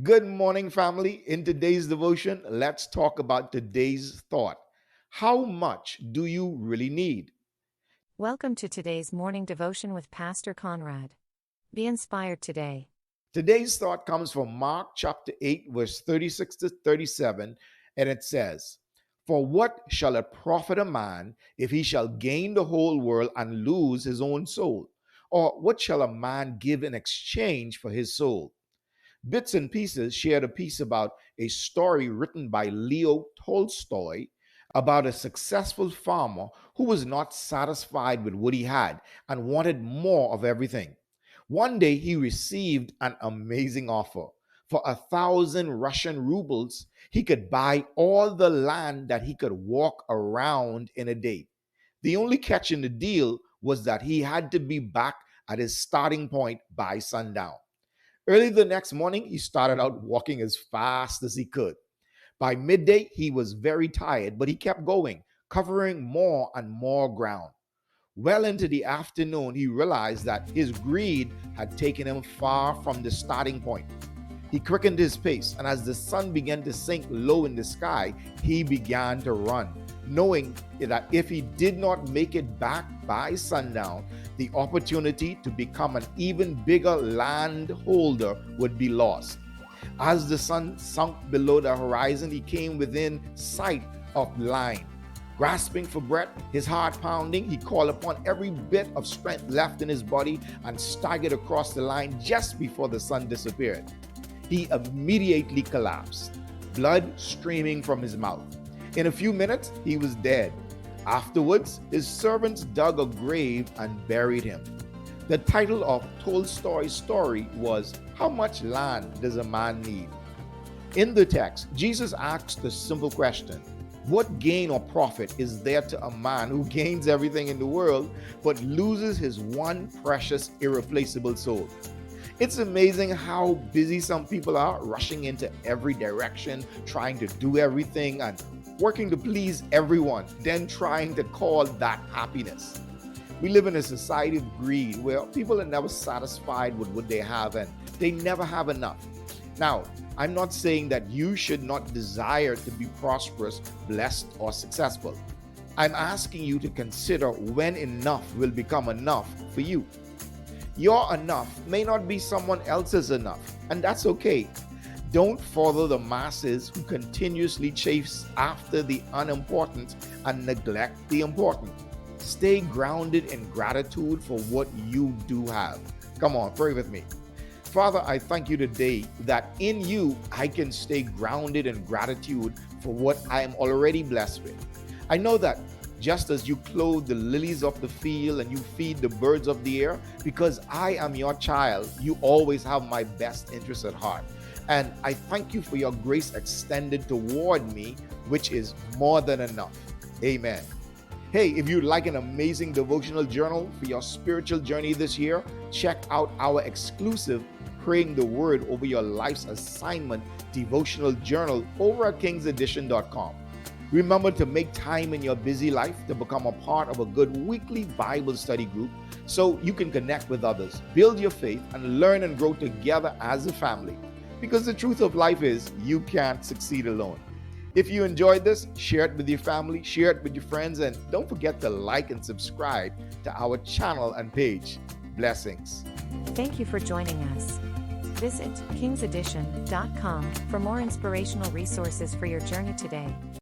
Good morning, family. In today's devotion, let's talk about today's thought. How much do you really need? Welcome to today's morning devotion with Pastor Conrad. Be inspired today. Today's thought comes from Mark chapter 8, verse 36 to 37, and it says, For what shall it profit a man if he shall gain the whole world and lose his own soul? Or what shall a man give in exchange for his soul? Bits and Pieces shared a piece about a story written by Leo Tolstoy about a successful farmer who was not satisfied with what he had and wanted more of everything. One day he received an amazing offer. For 1,000 Russian rubles, he could buy all the land that he could walk around in a day. The only catch in the deal was that he had to be back at his starting point by sundown. Early the next morning, he started out walking as fast as he could. By midday, he was very tired, but he kept going, covering more and more ground. Well into the afternoon, he realized that his greed had taken him far from the starting point. He quickened his pace, and as the sun began to sink low in the sky, he began to run, knowing that if he did not make it back by sundown, the opportunity to become an even bigger landholder would be lost. As the sun sunk below the horizon, he came within sight of line. Grasping for breath, his heart pounding, he called upon every bit of strength left in his body and staggered across the line just before the sun disappeared. He immediately collapsed, blood streaming from his mouth. In a few minutes, he was dead. Afterwards, his servants dug a grave and buried him. The title of Tolstoy's story was, How Much Land Does a Man Need? In the text, Jesus asked the simple question, what gain or profit is there to a man who gains everything in the world but loses his one precious, irreplaceable soul? It's amazing how busy some people are, rushing into every direction, trying to do everything and working to please everyone, then trying to call that happiness. We live in a society of greed where people are never satisfied with what they have and they never have enough. Now, I'm not saying that you should not desire to be prosperous, blessed, or successful. I'm asking you to consider when enough will become enough for you. Your enough may not be someone else's enough, and that's okay. Don't follow the masses who continuously chase after the unimportant and neglect the important. Stay grounded in gratitude for what you do have. Come on, pray with me. Father, I thank you today that in you I can stay grounded in gratitude for what I am already blessed with. I know that just as you clothe the lilies of the field and you feed the birds of the air, because I am your child, you always have my best interests at heart. And I thank you for your grace extended toward me, which is more than enough. Amen. Hey, if you'd like an amazing devotional journal for your spiritual journey this year, check out our exclusive Praying the Word Over Your Life's Assignment devotional journal over at kingsedition.com. Remember to make time in your busy life to become a part of a good weekly Bible study group so you can connect with others, build your faith, and learn and grow together as a family. Because the truth of life is you can't succeed alone. If you enjoyed this, share it with your family, share it with your friends, and don't forget to like and subscribe to our channel and page. Blessings. Thank you for joining us. Visit kingsedition.com for more inspirational resources for your journey today.